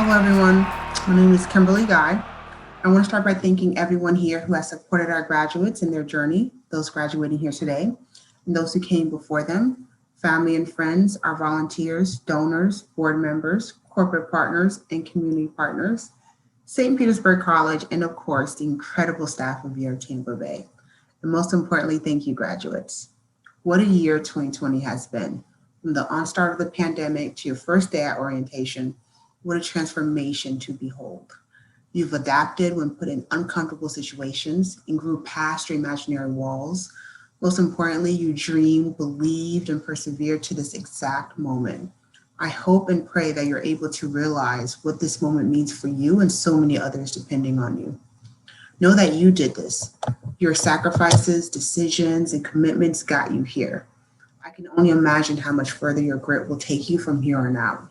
Hello, everyone. My name is Kimberly Guy. I want to start by thanking everyone here who has supported our graduates in their journey, those graduating here today, and those who came before them, family and friends, our volunteers, donors, board members, corporate partners, and community partners, St. Petersburg College, and of course, the incredible staff of yearup Tampa Bay. And most importantly, thank you, graduates. What a year 2020 has been. From the onstart of the pandemic to your first day at orientation, what a transformation to behold. You've adapted when put in uncomfortable situations and grew past your imaginary walls. Most importantly, you dreamed, believed, and persevered to this exact moment. I hope and pray that you're able to realize what this moment means for you and so many others depending on you. Know that you did this. Your sacrifices, decisions, and commitments got you here. I can only imagine how much further your grit will take you from here on out.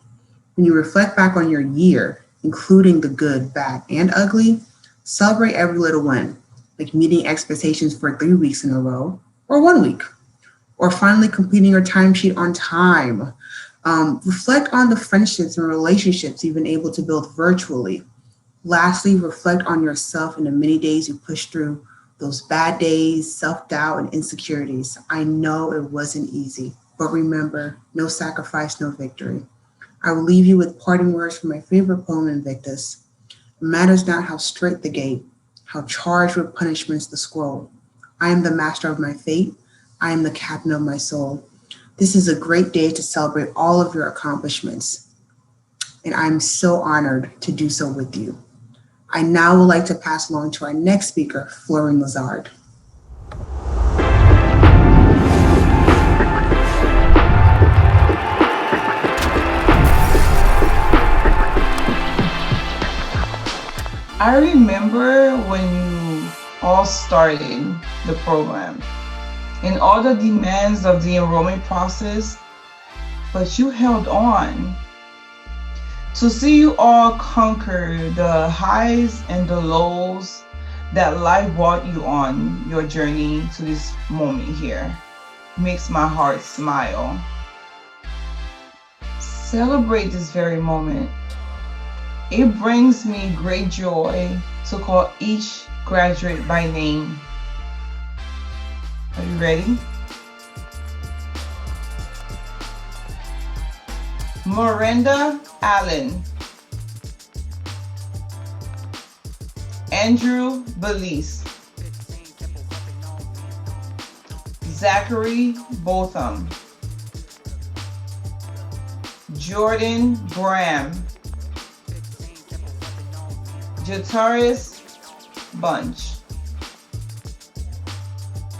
When you reflect back on your year, including the good, bad, and ugly, celebrate every little win, like meeting expectations for 3 weeks in a row, or 1 week, or finally completing your timesheet on time. Reflect on the friendships and relationships you've been able to build virtually. Lastly, reflect on yourself and the many days you pushed through those bad days, self-doubt, and insecurities. I know it wasn't easy, but remember, no sacrifice, no victory. I will leave you with parting words from my favorite poem, Invictus. It matters not how straight the gate, how charged with punishments the scroll. I am the master of my fate. I am the captain of my soul. This is a great day to celebrate all of your accomplishments, and I'm so honored to do so with you. I now would like to pass along to our next speaker, Florine Lazard. I remember when you all started the program and all the demands of the enrollment process, but you held on. To see you all conquer the highs and the lows that life brought you on your journey to this moment here makes my heart smile. Celebrate this very moment. It brings me great joy to call each graduate by name. Are you ready? Miranda Allen, Andrew Belize, Zachary Botham, Jordan Graham, Jataris Bunch,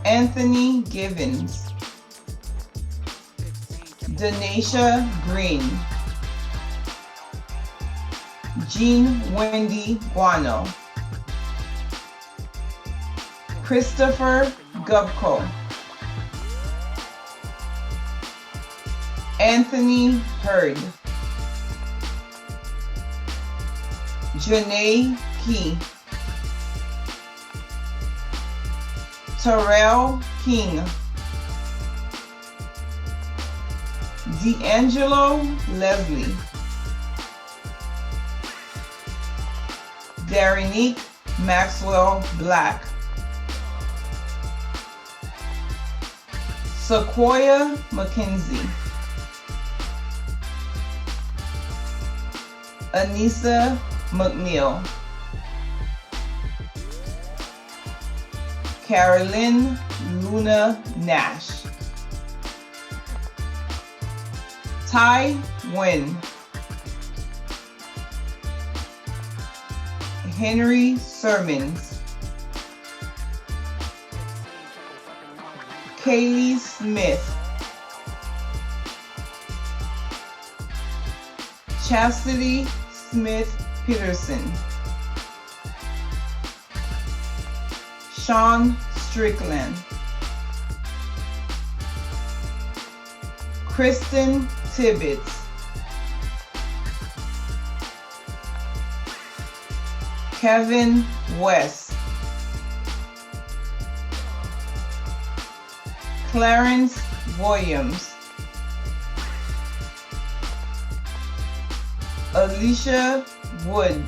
Anthony Givens, Denisha Green, Jean Wendy Guano, Christopher Gubko, Anthony Hurd, Janae Key, Terrell King, D'Angelo Leslie, Darinique Maxwell Black, Sequoia McKenzie, Anissa McNeil, Carolyn Luna Nash, Ty Nguyen, Henry Sermons, Kaylee Smith, Chastity Smith Peterson, Sean Strickland, Kristen Tibbetts, Kevin West, Clarence Williams, Alicia Wood.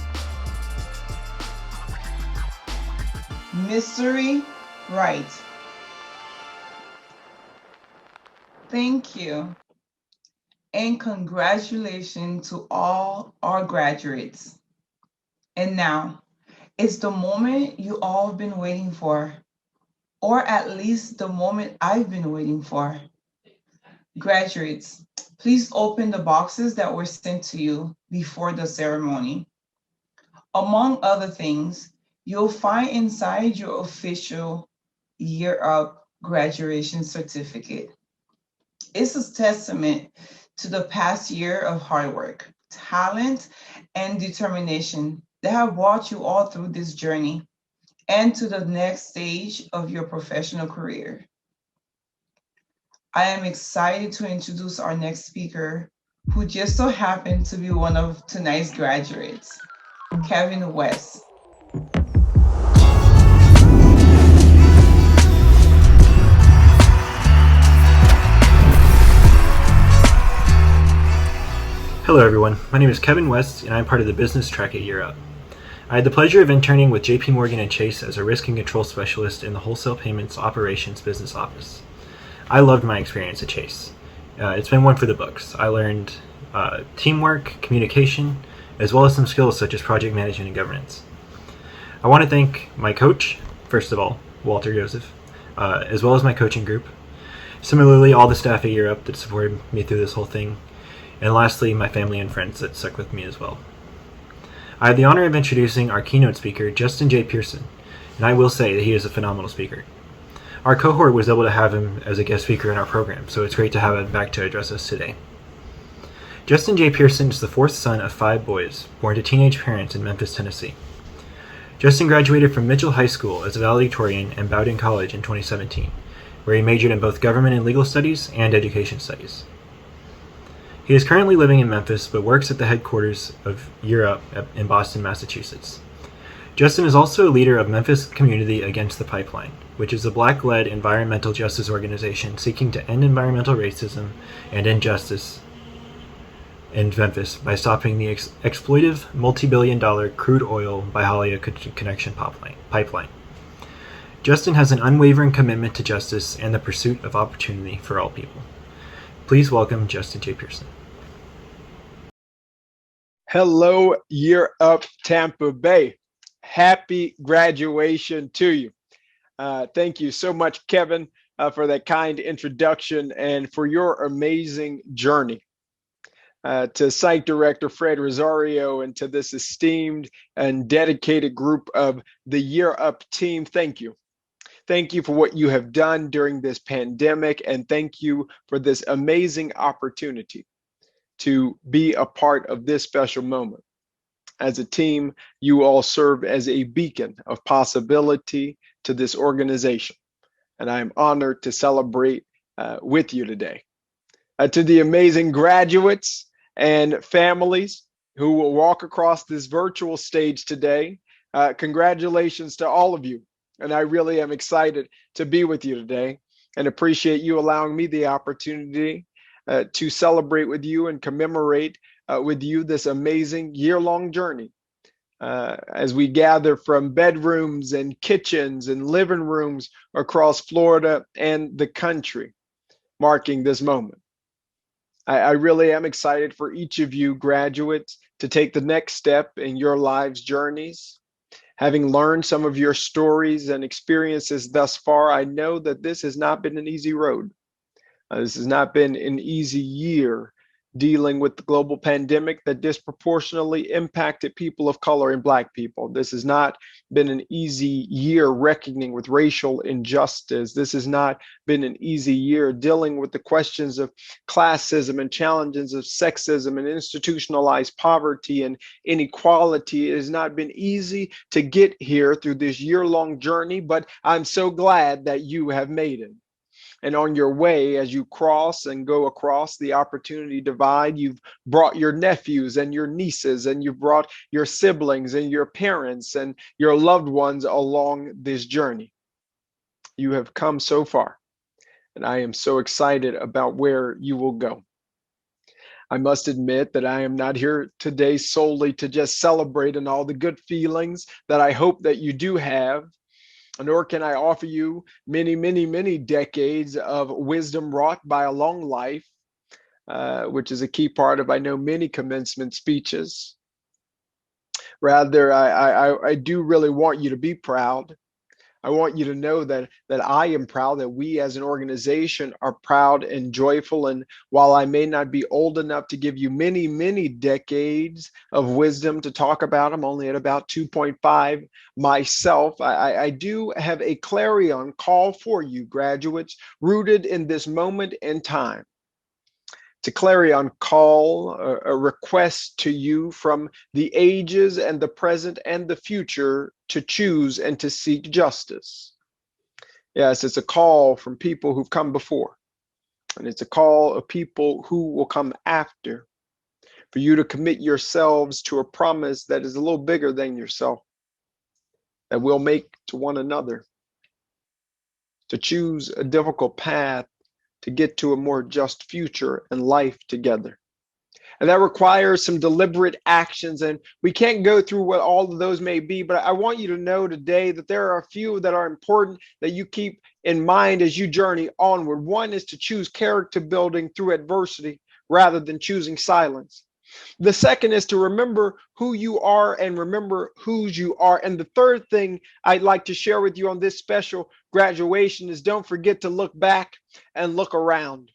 Mystery Wright. Thank you. And congratulations to all our graduates. And now, it's the moment you all have been waiting for, or at least the moment I've been waiting for. Graduates, please open the boxes that were sent to you before the ceremony. Among other things, you'll find inside your official yearup graduation certificate. It's a testament to the past year of hard work, talent, and determination that have brought you all through this journey and to the next stage of your professional career. I am excited to introduce our next speaker, who just so happened to be one of tonight's graduates, Kevin West. Hello everyone, my name is Kevin West and I'm part of the business track at yearup. I had the pleasure of interning with JP Morgan and Chase as a risk and control specialist in the wholesale payments operations business office. I loved my experience at Chase. It's been one for the books. I learned teamwork, communication, as well as some skills such as project management and governance. I want to thank my coach, first of all, Walter Joseph, as well as my coaching group. Similarly, all the staff at yearup that supported me through this whole thing. And lastly, my family and friends that stuck with me as well. I have the honor of introducing our keynote speaker, Justin J. Pearson, and I will say that he is a phenomenal speaker. Our cohort was able to have him as a guest speaker in our program, so it's great to have him back to address us today. Justin J. Pearson is the fourth son of 5 boys, born to teenage parents in Memphis, Tennessee. Justin graduated from Mitchell High School as a valedictorian and Bowdoin College in 2017, where he majored in both government and legal studies and education studies. He is currently living in Memphis, but works at the headquarters of yearup in Boston, Massachusetts. Justin is also a leader of Memphis Community Against the Pipeline, which is a Black-led environmental justice organization seeking to end environmental racism and injustice in Memphis by stopping the exploitive multi-billion-dollar crude oil Byhalia connection pipeline. Justin has an unwavering commitment to justice and the pursuit of opportunity for all people. Please welcome Justin J. Pearson. Hello, yearup Tampa Bay. Happy graduation to you. Thank you so much, Kevin, for that kind introduction and for your amazing journey. To Site Director Fred Rosario and to this esteemed and dedicated group of the yearup team, thank you. Thank you for what you have done during this pandemic, and thank you for this amazing opportunity to be a part of this special moment. As a team, you all serve as a beacon of possibility to this organization, and I am honored to celebrate with you today. To the amazing graduates and families who will walk across this virtual stage today, congratulations to all of you. And I really am excited to be with you today and appreciate you allowing me the opportunity to celebrate with you and commemorate with you this amazing year-long journey as we gather from bedrooms and kitchens and living rooms across Florida and the country, marking this moment. I really am excited for each of you graduates to take the next step in your lives' journeys. Having learned some of your stories and experiences thus far, I know that this has not been an easy road. This has not been an easy year dealing with the global pandemic that disproportionately impacted people of color and Black people. This has not been an easy year reckoning with racial injustice. This has not been an easy year dealing with the questions of classism and challenges of sexism and institutionalized poverty and inequality. It has not been easy to get here through this year-long journey, but I'm so glad that you have made it. And on your way, as you cross and go across the opportunity divide, you've brought your nephews and your nieces, and you've brought your siblings and your parents and your loved ones along this journey. You have come so far, and I am so excited about where you will go. I must admit that I am not here today solely to just celebrate in all the good feelings that I hope that you do have, nor can I offer you many, many, many decades of wisdom wrought by a long life, which is a key part of, I know, many commencement speeches. Rather, I do really want you to be proud. I want you to know that I am proud, that we as an organization are proud and joyful. And while I may not be old enough to give you many, many decades of wisdom to talk about, I'm only at about 2.5 myself, I do have a clarion call for you, graduates, rooted in this moment in time. To clarion call, a request to you from the ages and the present and the future to choose and to seek justice. Yes, it's a call from people who've come before, and it's a call of people who will come after, for you to commit yourselves to a promise that is a little bigger than yourself, that we'll make to one another, to choose a difficult path to get to a more just future and life together. And that requires some deliberate actions. And we can't go through what all of those may be, but I want you to know today that there are a few that are important that you keep in mind as you journey onward. One is to choose character building through adversity rather than choosing silence. The second is to remember who you are and remember whose you are. And the third thing I'd like to share with you on this special graduation is don't forget to look back and look around.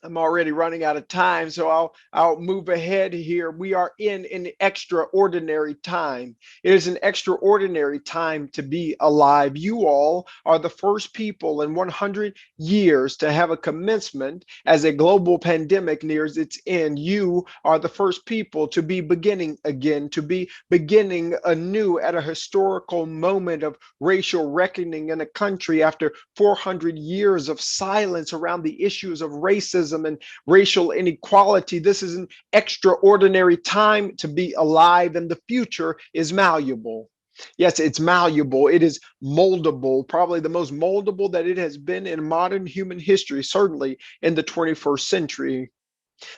I'm already running out of time, so I'll move ahead here. We are in an extraordinary time. It is an extraordinary time to be alive. You all are the first people in 100 years to have a commencement as a global pandemic nears its end. You are the first people to be beginning again, to be beginning anew at a historical moment of racial reckoning in a country after 400 years of silence around the issues of racism and racial inequality. This is an extraordinary time to be alive, and the future is malleable. Yes, it's malleable. It is moldable, probably the most moldable that it has been in modern human history, certainly in the 21st century.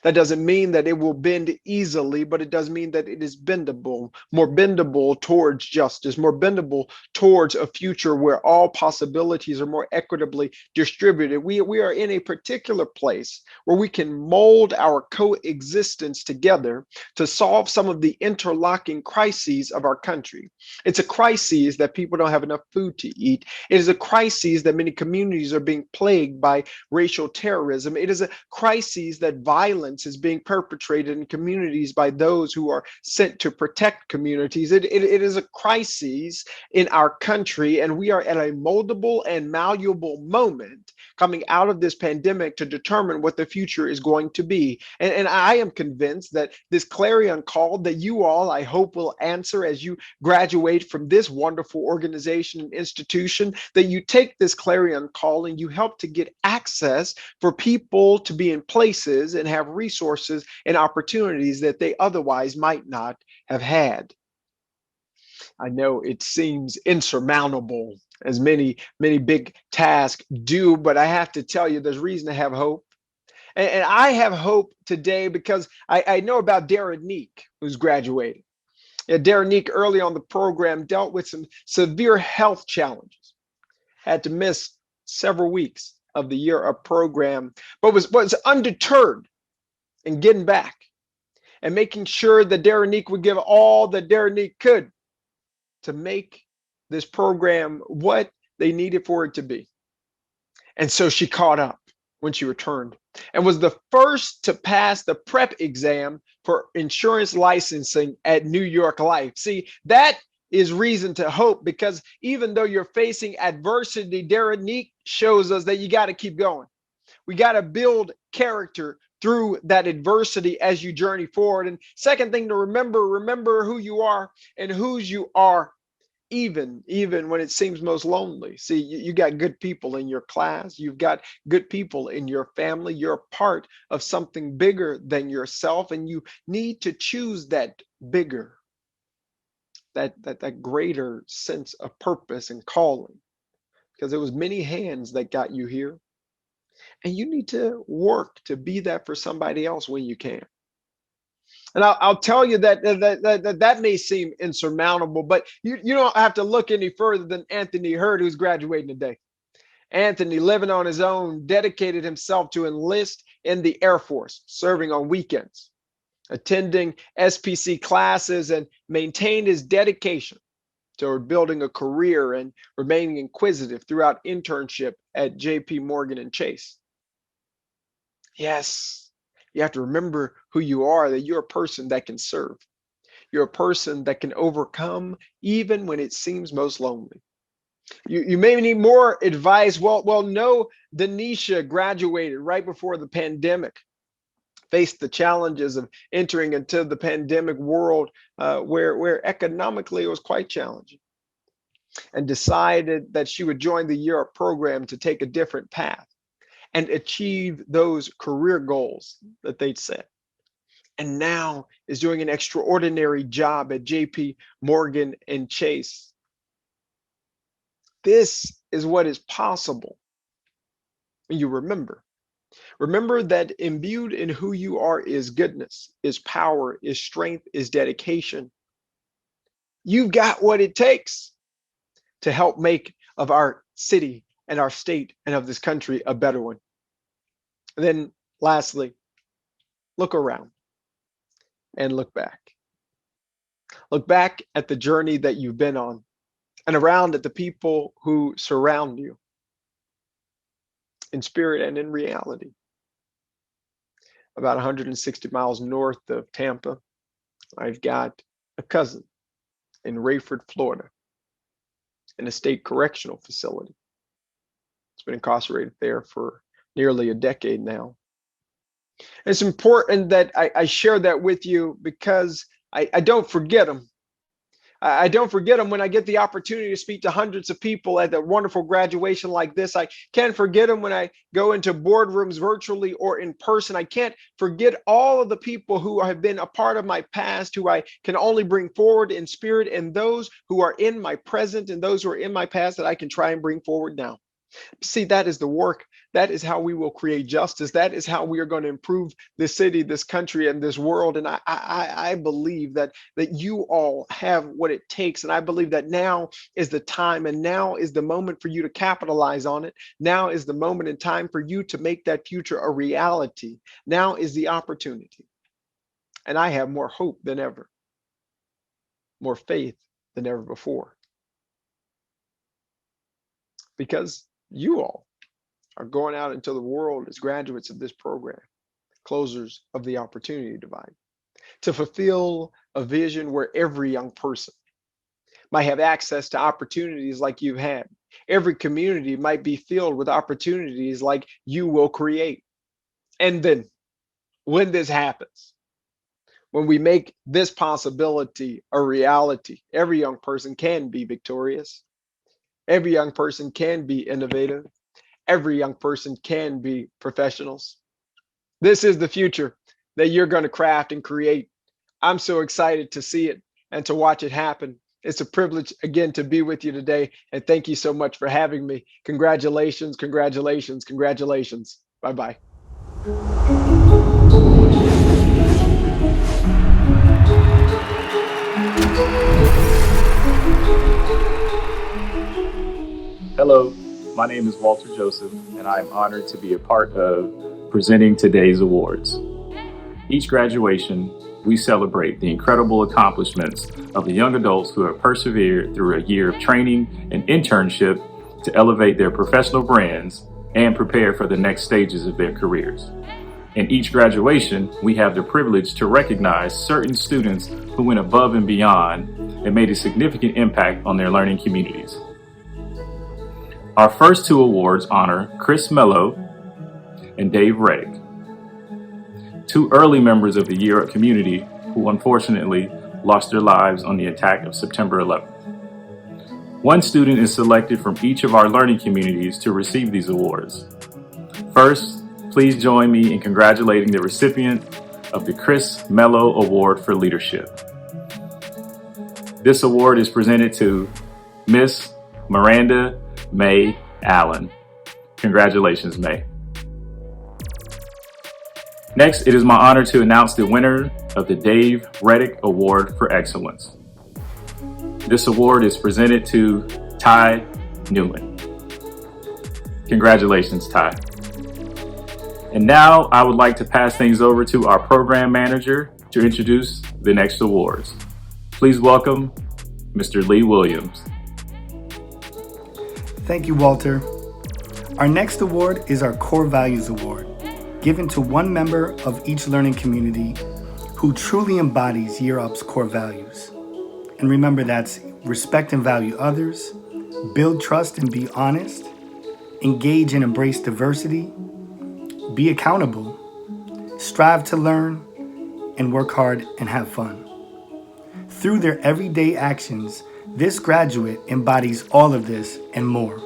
That doesn't mean that it will bend easily, but it does mean that it is bendable, more bendable towards justice, more bendable towards a future where all possibilities are more equitably distributed. We are in a particular place where we can mold our coexistence together to solve some of the interlocking crises of our country. It's a crisis that people don't have enough food to eat. It is a crisis that many communities are being plagued by racial terrorism. It is a crisis that violence is being perpetrated in communities by those who are sent to protect communities. It is a crisis in our country, and we are at a moldable and malleable moment coming out of this pandemic to determine what the future is going to be. And I am convinced that this clarion call that you all, I hope, will answer as you graduate from this wonderful organization and institution, that you take this clarion call and you help to get access for people to be in places and have resources and opportunities that they otherwise might not have had. I know it seems insurmountable, as many big tasks do, but I have to tell you, there's reason to have hope. And I have hope today because I know about Darren Neek, who's graduating. Yeah, Darren Neek, early on the program, dealt with some severe health challenges, had to miss several weeks of the yearup program, but was undeterred in getting back and making sure that Darren Neek would give all that Darren Neek could to make this program what they needed for it to be. And so she caught up when she returned and was the first to pass the prep exam for insurance licensing at New York Life. See, that is reason to hope, because even though you're facing adversity, Darren Neek shows us that you got to keep going. We got to build character through that adversity as you journey forward. And second thing to remember who you are and whose you are, even when it seems most lonely. See, you got good people in your class. You've got good people in your family. You're a part of something bigger than yourself, and you need to choose that bigger, that greater sense of purpose and calling, because it was many hands that got you here. And you need to work to be that for somebody else when you can. And I'll tell you that may seem insurmountable, but you don't have to look any further than Anthony Hurd, who's graduating today. Anthony, living on his own, dedicated himself to enlist in the Air Force, serving on weekends, attending SPC classes, and maintained his dedication toward building a career and remaining inquisitive throughout internship at JP Morgan and Chase. Yes, you have to remember who you are, that you're a person that can serve. You're a person that can overcome even when it seems most lonely. You may need more advice. Well, no, Denisha graduated right before the pandemic, faced the challenges of entering into the pandemic world where economically it was quite challenging, and decided that she would join the yearup program to take a different path and achieve those career goals that they'd set. And now is doing an extraordinary job at JP Morgan and Chase. This is what is possible when you remember. Remember that imbued in who you are is goodness, is power, is strength, is dedication. You've got what it takes to help make of our city and our state and of this country a better one. And then lastly, look around and look back. Look back at the journey that you've been on, and around at the people who surround you, in spirit and in reality. About 160 miles north of Tampa, I've got a cousin in Rayford, Florida, in a state correctional facility. It's been incarcerated there for nearly a decade now. It's important that I share that with you because I don't forget them. I don't forget them when I get the opportunity to speak to hundreds of people at a wonderful graduation like this. I can't forget them when I go into boardrooms virtually or in person. I can't forget all of the people who have been a part of my past, who I can only bring forward in spirit, and those who are in my present and those who are in my past that I can try and bring forward now. See, that is the work. That is how we will create justice. That is how we are going to improve this city, this country, and this world. And I believe that you all have what it takes. And I believe that now is the time, and now is the moment for you to capitalize on it. Now is the moment in time for you to make that future a reality. Now is the opportunity. And I have more hope than ever, more faith than ever before. Because you all are going out into the world as graduates of this program, closers of the opportunity divide, to fulfill a vision where every young person might have access to opportunities like you've had. Every community might be filled with opportunities like you will create. And then when this happens, when we make this possibility a reality, every young person can be victorious. Every young person can be innovative. Every young person can be professionals. This is the future that you're going to craft and create. I'm so excited to see it and to watch it happen. It's a privilege again to be with you today. And thank you so much for having me. Congratulations, congratulations, congratulations. Bye-bye. Hello, my name is Walter Joseph, and I'm honored to be a part of presenting today's awards. Each graduation, we celebrate the incredible accomplishments of the young adults who have persevered through a year of training and internship to elevate their professional brands and prepare for the next stages of their careers. In each graduation, we have the privilege to recognize certain students who went above and beyond and made a significant impact on their learning communities. Our first two awards honor Chris Mello and Dave Reddick, two early members of the yearup community who unfortunately lost their lives on the attack of September 11th. One student is selected from each of our learning communities to receive these awards. First, please join me in congratulating the recipient of the Chris Mello Award for Leadership. This award is presented to Miss Miranda May Allen. Congratulations, May. Next, it is my honor to announce the winner of the Dave Reddick Award for Excellence. This award is presented to Ty Newman. Congratulations, Ty. And now I would like to pass things over to our program manager to introduce the next awards. Please welcome Mr. Lee Williams. Thank you, Walter. Our next award is our Core Values Award, given to one member of each learning community who truly embodies yearup's core values. And remember, that's respect and value others, build trust and be honest, engage and embrace diversity, be accountable, strive to learn, and work hard and have fun. Through their everyday actions, this graduate embodies all of this and more.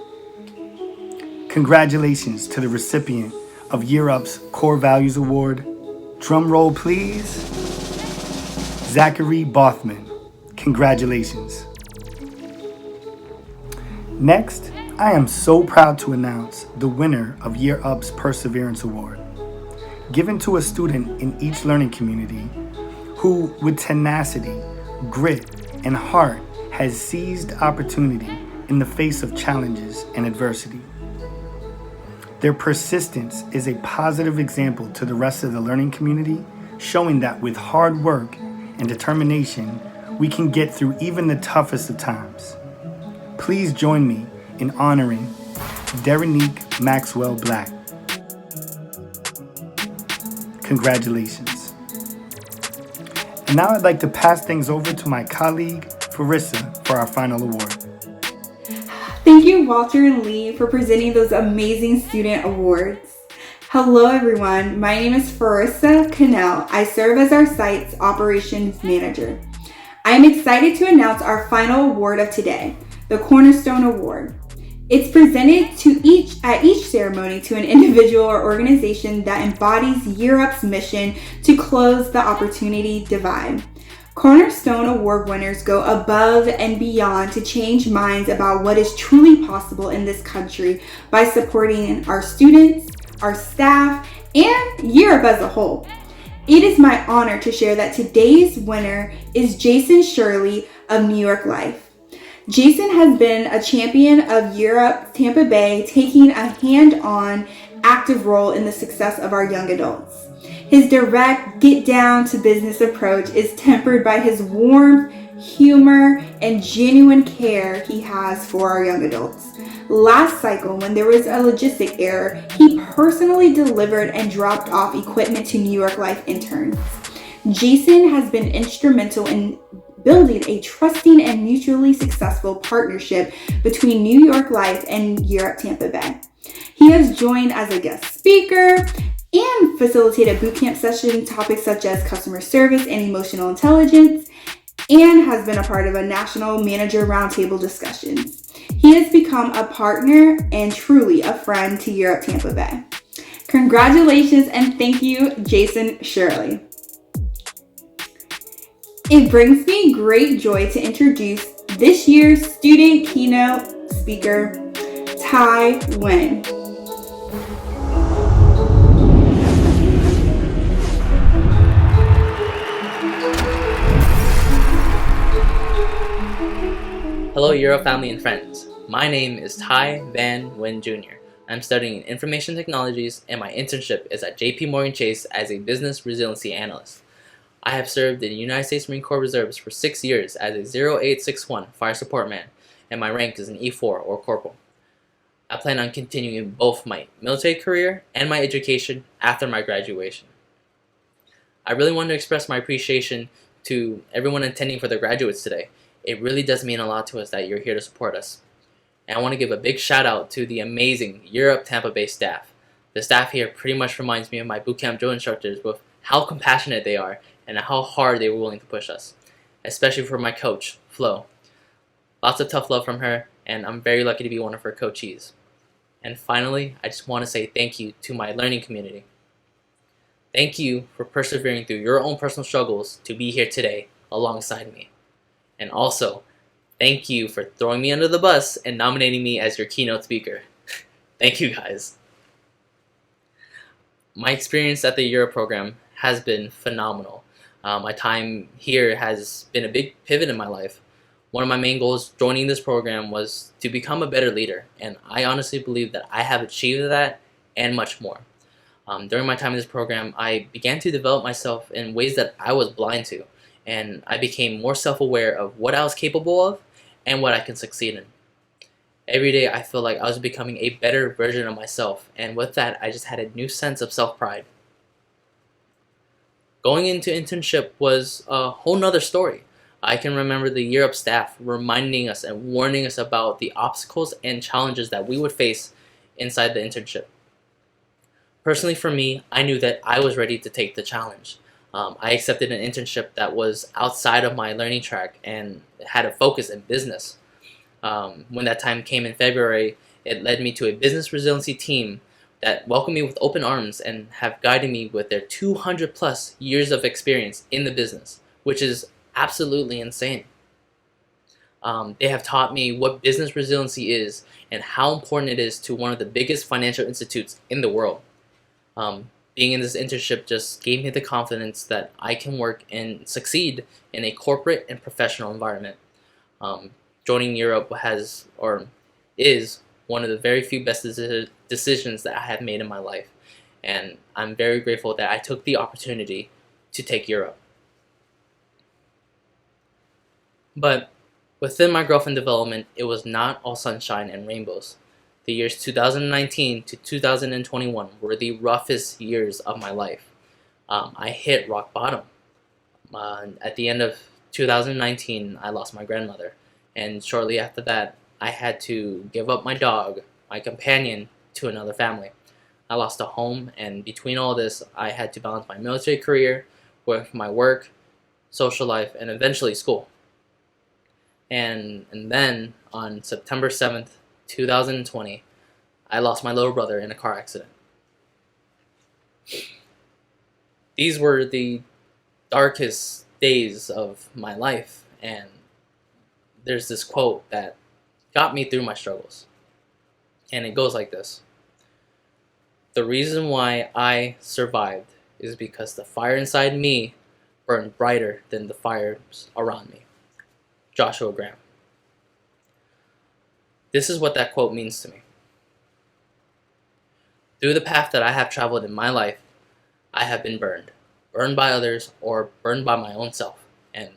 Congratulations to the recipient of yearup's Core Values Award. Drum roll, please. Zachary Bothman. Congratulations. Next, I am so proud to announce the winner of yearup's Perseverance Award, given to a student in each learning community who, with tenacity, grit, and heart, has seized opportunity in the face of challenges and adversity. Their persistence is a positive example to the rest of the learning community, showing that with hard work and determination, we can get through even the toughest of times. Please join me in honoring Derenique Maxwell Black. Congratulations. And now I'd like to pass things over to my colleague, Farissa, for our final award. Thank you, Walter and Lee, for presenting those amazing student awards. Hello, everyone. My name is Farissa Cannell. I serve as our site's operations manager. I am excited to announce our final award of today, the Cornerstone Award. It's presented at each ceremony to an individual or organization that embodies yearup's mission to close the opportunity divide. Cornerstone Award winners go above and beyond to change minds about what is truly possible in this country by supporting our students, our staff, and yearup as a whole. It is my honor to share that today's winner is Jason Shirley of New York Life. Jason has been a champion of yearup Tampa Bay, taking a hand-on, active role in the success of our young adults. His direct, get-down-to-business approach is tempered by his warmth, humor, and genuine care he has for our young adults. Last cycle, when there was a logistic error, he personally delivered and dropped off equipment to New York Life interns. Jason has been instrumental in building a trusting and mutually successful partnership between New York Life and yearup Tampa Bay. He has joined as a guest speaker and facilitated bootcamp session topics such as customer service and emotional intelligence, and has been a part of a national manager roundtable discussions. He has become a partner and truly a friend to yearup Tampa Bay. Congratulations and thank you, Jason Shirley. It brings me great joy to introduce this year's student keynote speaker, Ty Nguyen. Hello, yearup family and friends. My name is Ty Van Nguyen Jr. I'm studying information technologies, and my internship is at JP Chase as a business resiliency analyst. I have served in the United States Marine Corps Reserves for 6 years as a 0861 fire support man, and my rank is an E4 or corporal. I plan on continuing both my military career and my education after my graduation. I really want to express my appreciation to everyone attending for the graduates today. It really does mean a lot to us that you're here to support us. And I want to give a big shout out to the amazing yearup Tampa Bay staff. The staff here pretty much reminds me of my bootcamp drill instructors with how compassionate they are and how hard they were willing to push us. Especially for my coach, Flo. Lots of tough love from her, and I'm very lucky to be one of her coachees. And finally, I just want to say thank you to my learning community. Thank you for persevering through your own personal struggles to be here today alongside me. And also, thank you for throwing me under the bus and nominating me as your keynote speaker. Thank you, guys. My experience at the yearup program has been phenomenal. My time here has been a big pivot in my life. One of my main goals joining this program was to become a better leader, and I honestly believe that I have achieved that and much more. During my time in this program, I began to develop myself in ways that I was blind to, and I became more self-aware of what I was capable of and what I can succeed in. Every day I feel like I was becoming a better version of myself, and with that I just had a new sense of self-pride. Going into internship was a whole nother story. I can remember the yearup staff reminding us and warning us about the obstacles and challenges that we would face inside the internship. Personally for me, I knew that I was ready to take the challenge. I accepted an internship that was outside of my learning track and had a focus in business. When that time came in February, it led me to a business resiliency team that welcomed me with open arms and have guided me with their 200 plus years of experience in the business, which is absolutely insane. They have taught me what business resiliency is and how important it is to one of the biggest financial institutes in the world. Being in this internship just gave me the confidence that I can work and succeed in a corporate and professional environment. Joining yearup is one of the very few best decisions that I have made in my life, and I'm very grateful that I took the opportunity to take yearup. But within my growth and development, it was not all sunshine and rainbows. The years 2019 to 2021 were the roughest years of my life. I hit rock bottom. At the end of 2019, I lost my grandmother, and shortly after that, I had to give up my dog, my companion, to another family. I lost a home, and between all this, I had to balance my military career with my work, social life, and eventually school. And then on September 7th, 2020, I lost my little brother in a car accident. These were the darkest days of my life, and there's this quote that got me through my struggles. And it goes like this: "The reason why I survived is because the fire inside me burned brighter than the fires around me." Joshua Graham. This is what that quote means to me. Through the path that I have traveled in my life, I have been burned by others or burned by my own self. And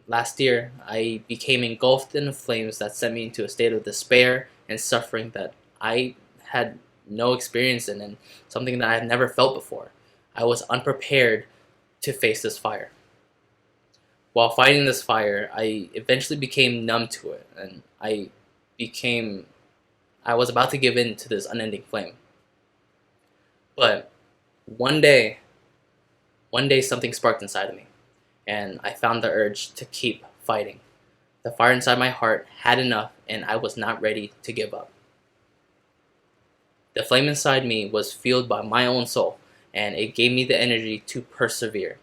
last year, I became engulfed in the flames that sent me into a state of despair and suffering that I had no experience in, and something that I had never felt before. I was unprepared to face this fire. While fighting this fire, I eventually became numb to it, and I was about to give in to this unending flame. But one day something sparked inside of me, and I found the urge to keep fighting. The fire inside my heart had enough, and I was not ready to give up. The flame inside me was fueled by my own soul, and it gave me the energy to persevere.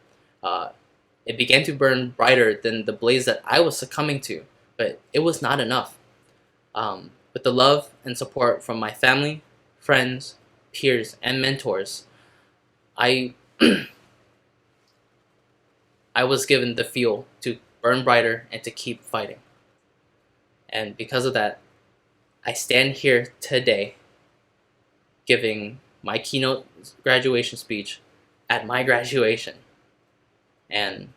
It began to burn brighter than the blaze that I was succumbing to, but it was not enough. With the love and support from my family, friends, peers, and mentors, I was given the fuel to burn brighter and to keep fighting. And because of that, I stand here today giving my keynote graduation speech at my graduation. And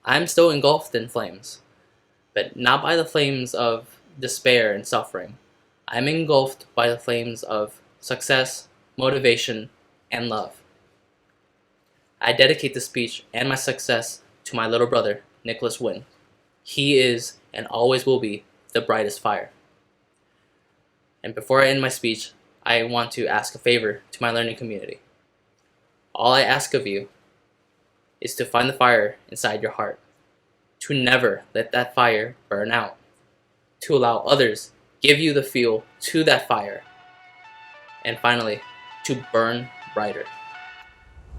I'm still engulfed in flames, but not by the flames of despair and suffering. I'm engulfed by the flames of success, motivation, and love. I dedicate this speech and my success to my little brother, Nicholas Wynn. He is and always will be the brightest fire. And before I end my speech, I want to ask a favor to my learning community. All I ask of you is to find the fire inside your heart, to never let that fire burn out, to allow others give you the fuel to that fire, and finally, to burn brighter.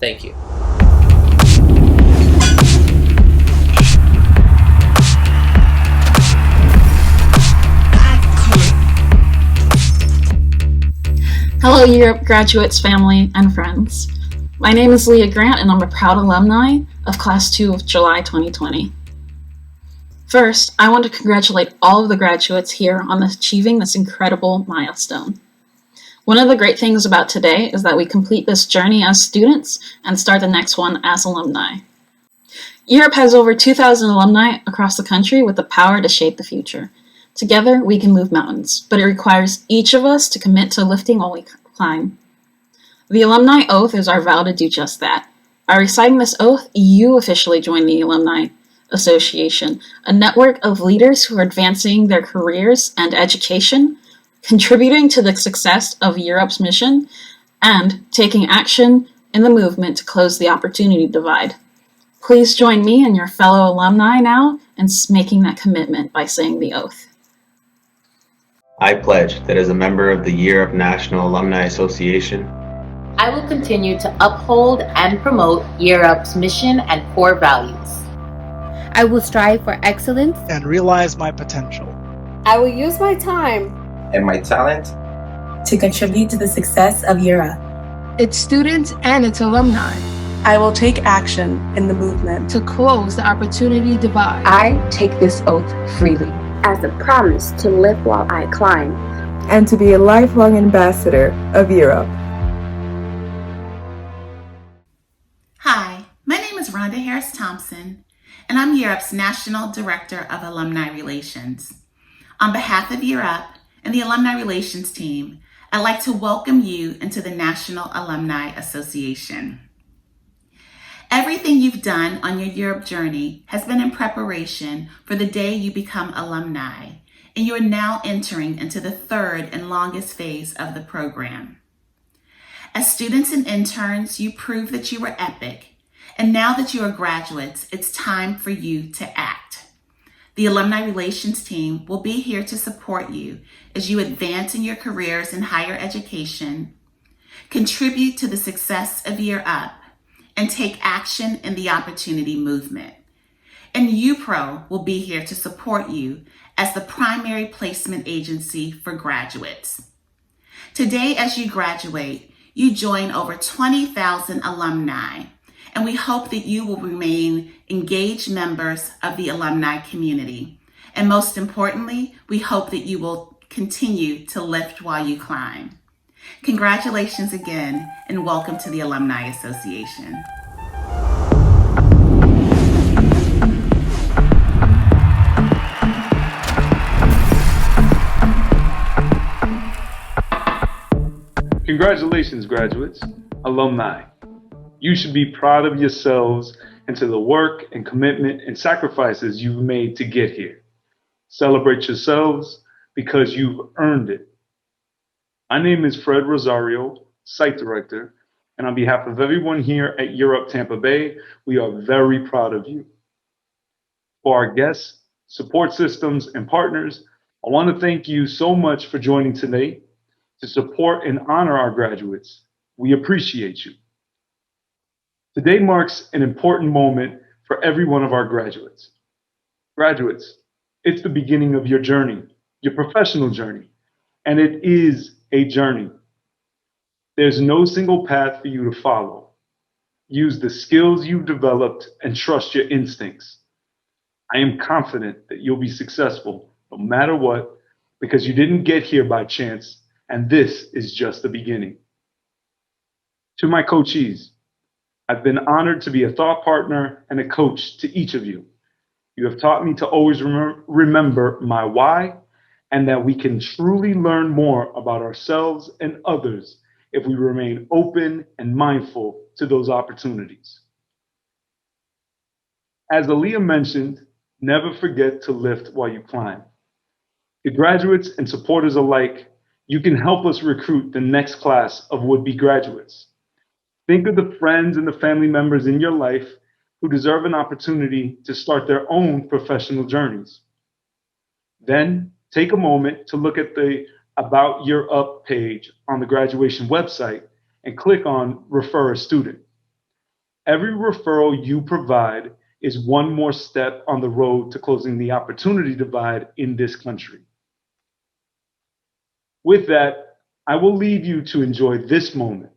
Thank you. Hello, yearup graduates, family, and friends. My name is Leah Grant, and I'm a proud alumni of Class 2 of July 2020. First, I want to congratulate all of the graduates here on achieving this incredible milestone. One of the great things about today is that we complete this journey as students and start the next one as alumni. yearup has over 2,000 alumni across the country with the power to shape the future. Together, we can move mountains, but it requires each of us to commit to lifting while we climb. The alumni oath is our vow to do just that. By reciting this oath, you officially join the Alumni Association, a network of leaders who are advancing their careers and education, contributing to the success of yearup's mission, and taking action in the movement to close the opportunity divide. Please join me and your fellow alumni now in making that commitment by saying the oath. I pledge that as a member of the yearup National Alumni Association, I will continue to uphold and promote yearup's mission and core values. I will strive for excellence and realize my potential. I will use my time and my talent to contribute to the success of yearup, its students, and its alumni. I will take action in the movement to close the opportunity divide. I take this oath freely as a promise to live while I climb and to be a lifelong ambassador of yearup. Hi, my name is Rhonda Harris Thompson, and I'm yearup's National Director of Alumni Relations. On behalf of yearup and the Alumni Relations team, I'd like to welcome you into the National Alumni Association. Everything you've done on your yearup journey has been in preparation for the day you become alumni, and you are now entering into the third and longest phase of the program. As students and interns, you proved that you were epic, and now that you are graduates, it's time for you to act. The Alumni Relations team will be here to support you as you advance in your careers in higher education, contribute to the success of yearup, and take action in the opportunity movement. And UPRO will be here to support you as the primary placement agency for graduates. Today, as you graduate, you join over 20,000 alumni, and we hope that you will remain engaged members of the alumni community. And most importantly, we hope that you will continue to lift while you climb. Congratulations again, and welcome to the Alumni Association. Congratulations, graduates, alumni. You should be proud of yourselves and to the work and commitment and sacrifices you've made to get here. Celebrate yourselves because you've earned it. My name is Fred Rosario, Site Director, and on behalf of everyone here at yearup Tampa Bay, we are very proud of you. For our guests, support systems, and partners, I want to thank you so much for joining today to support and honor our graduates. We appreciate you. Today marks an important moment for every one of our graduates. Graduates, it's the beginning of your journey, your professional journey, and it is a journey. There's no single path for you to follow. Use the skills you've developed and trust your instincts. I am confident that you'll be successful no matter what, because you didn't get here by chance, and this is just the beginning. To my coachees, I've been honored to be a thought partner and a coach to each of you. You have taught me to always remember my why, and that we can truly learn more about ourselves and others if we remain open and mindful to those opportunities. As Aaliyah mentioned, never forget to lift while you climb. To graduates and supporters alike, you can help us recruit the next class of would-be graduates. Think of the friends and the family members in your life who deserve an opportunity to start their own professional journeys. Then take a moment to look at the About yearup page on the graduation website and click on Refer a Student. Every referral you provide is one more step on the road to closing the opportunity divide in this country. With that, I will leave you to enjoy this moment,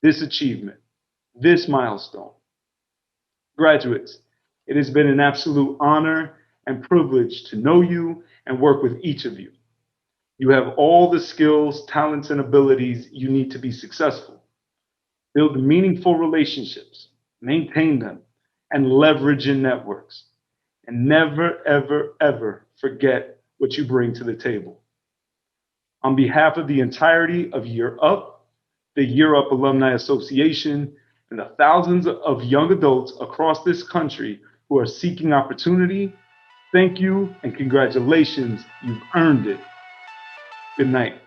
this achievement. this milestone. Graduates, it has been an absolute honor and privilege to know you and work with each of you. You have all the skills, talents, and abilities you need to be successful. Build meaningful relationships, maintain them, and leverage your networks. And never, ever, ever forget what you bring to the table. On behalf of the entirety of yearup, the yearup Alumni Association, and the thousands of young adults across this country who are seeking opportunity, thank you and congratulations. You've earned it. Good night.